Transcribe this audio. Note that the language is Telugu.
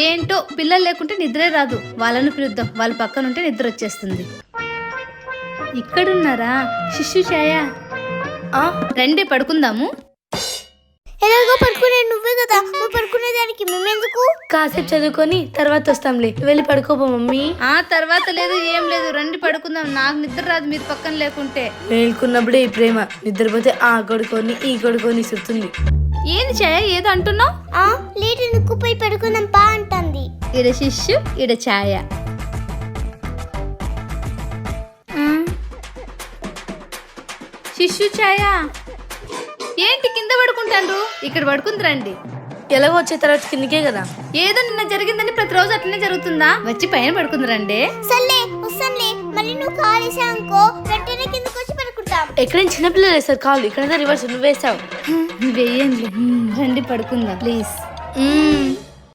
ఏంటో పిల్లలు లేకుంటే నిద్రే రాదు. వాళ్ళను పిలుద్దాం, వాళ్ళ పక్కన ఉంటే నిద్ర వచ్చేస్తుంది. ఇక్కడున్నారా శిశు ఛాయ? రండి పడుకుందాము. ఎలాగో పడుకునే నువ్వే కదా, నువ్వు పడుకునేదానికి మేమెందుకు? కాసేపు చదువుకొని తర్వాత వస్తాంలే, వెళ్ళి పడుకోపో మమ్మీ. ఆ తర్వాత లేదు, ఏం లేదు, రండి పడుకుందాం. నాకు నిద్ర రాదు మీరు పక్కన లేకుంటే. మేల్కున్నప్పుడే ఈ ప్రేమ, నిద్రపోతే ఆ కొడుకొని ఈ కొడుకొని సుతుంది. ఏంది ఛాయ ఏదో అంటున్నావు? లేటు నుక్కుపోయి పడుకుందాం పా అంటుంది. ఇడ శిష్యు, ఇడ ఛాయ. శిష్యు ఛాయ ఏంటి కింద పడుకుంటాండ్రు? ఇక్కడ పడుకుంది రండి. ఎలాగో వచ్చే తర్వాత కిందకే కదా. ఏదో నిన్న జరిగిందని ప్రతిరోజు అట్లనే జరుగుతుందా? వచ్చి పైన పడుకుంది రండి. సర్లే వస్తాంలే, మళ్ళీ నువ్వు కాల్ వేసావు అనుకో వెంటనే కిందకి వచ్చి పడుకుంటాం. ఎక్కడైనా చిన్నపిల్లలు వేస్తారు కాళ్ళు, ఇక్కడ రివర్స్ నువ్వు వేసావు. వేయండి. రండి పడుకుందాం ప్లీజ్.